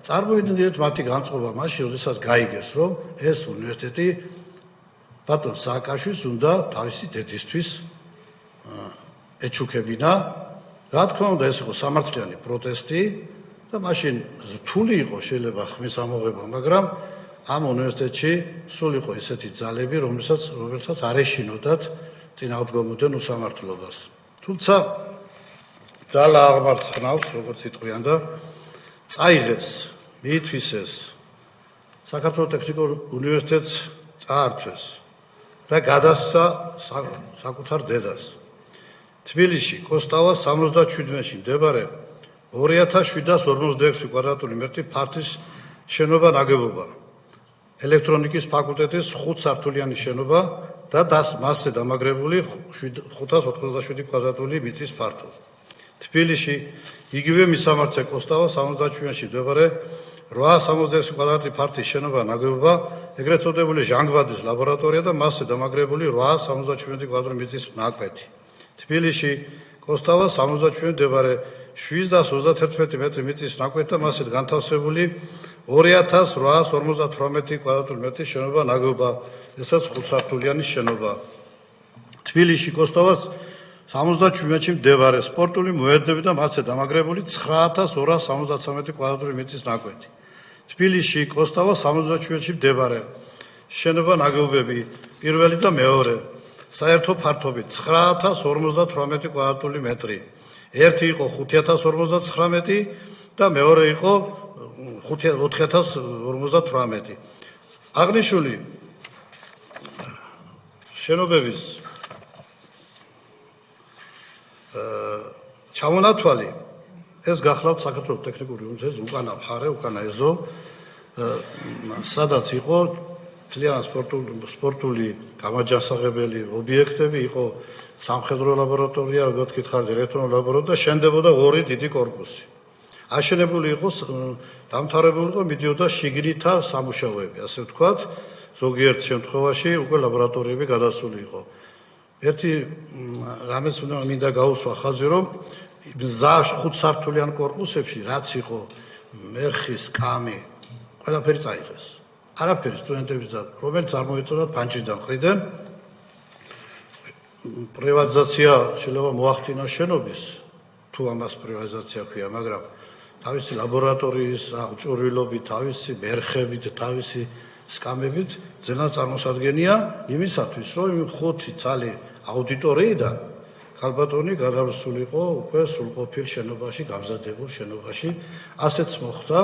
წარმოიდგინეთ მათი განწყობა მაშინ, როდესაც გაიგეს, რომ ეს უნივერსიტეტი ბატონ სააკაშვილს უნდა თავისი დედისთვის ეჩუქებინა. რა თქმა უნდა, ეს იყო სამართლიანი პროტესტი და მაშინ რთული იყო შეიძლება ხმის ამოღება, მაგრამ ამ უნივერსიტეტში სულ იყო ესეთი ძალები, რომელსაც არ ეშინოდათ წინააღმდეგობდნენ უსამართლობას. თუმცა ძალა აღმარცხნავს, როგორც იტყვიან და წაიღეს, მიითვისეს საქართველოს ტექნიკურ უნივერსიტეტს წაართვეს და გადასცა საკუთარ დედას. თბილისში კოსტავას 77-ში მდებარე 2746 კვადრატული მეტრი ფართის შენობა ნაგებობა. ელექტრონიკის ფაკულტეტის 5 სართულიანი შენობა და მასზე დამაგრებული 587 კვადრატული მეტრის ფართო. თბილისში იგივე მისამართზე კოსტავას 77-ში მდებარე 866 კვადრატი ფართის შენობა ნაგებობა, ეგრეთ წოდებული ჟანგბადის ლაბორატორია და მასზე დამაგრებული 877 კვადრატული მეტრის ნაკვეთი. თბილისში კოსტავას 77-ში მდებარე 731 მეტრი მიწის ნაკვეთი და მასზე განთავსებული 2858 კვადრატული მეტრის შენობა ნაგებობა, ესაც 5 სართულიანი შენობა. თბილისში კოსტავას 77-ში მდებარე სპორტული მოედნები და მასზე დამაგრებული 9273 კვადრატული მეტრის ნაკვეთი. თბილისში კოსტავას 77-ში მდებარე შენობა ნაგებობები პირველი და მეორე საერთო ფართობით 9058 კვადრატული მეტრი. ერთი იყო 5059 და მეორე იყო 4058. აღნიშნული შენობების ჩამონათვალი ეს გახლავთ საქართველოს ტექნიკური უნივერსიტეტის უკანა მხარე, უკანა ეზო, სადაც იყო ძალიან სპორტული გამაჯანსაღებელი ობიექტები, იყო სამხედრო ლაბორატორია, როგორც გითხარით, ელექტრონული ლაბორატორია და შენდებოდა 2 დიდი კორპუსი. აშენებული იყო, დამთავრებული იყო, მიდიოდა შიგნითა სამუშაოები, ასე ვთქვათ, ზოგიერთ შემთხვევაში უკვე ლაბორატორიები გადასული იყო. ერთი რამეც უნდა მინდა გაუსვა ხაზი, რომ 5 სართულიან კორპუსებში რაც იყო მერხი, სკამი, ყველაფერი წაიღეს. არაფერი სტუდენტების და რომელიც წარმოეწონათ ფანჯრიდან მხრიდან პრივატიზაცია შეიძლება მოახდინა შენობის, თუ ამას პრივატიზაცია ქვია, მაგრამ თავისი ლაბორატორიის აღჭურვილობით, თავისი მერხებით, თავისი სკამებით ძნელად წარმოსადგენია იმისათვის, რომ 5 ცალი აუდიტორიიდან ქალბატონი გადასულიყო უკვე სრულყოფილ შენობაში, გამზადებულ შენობაში. ასეც მოხდა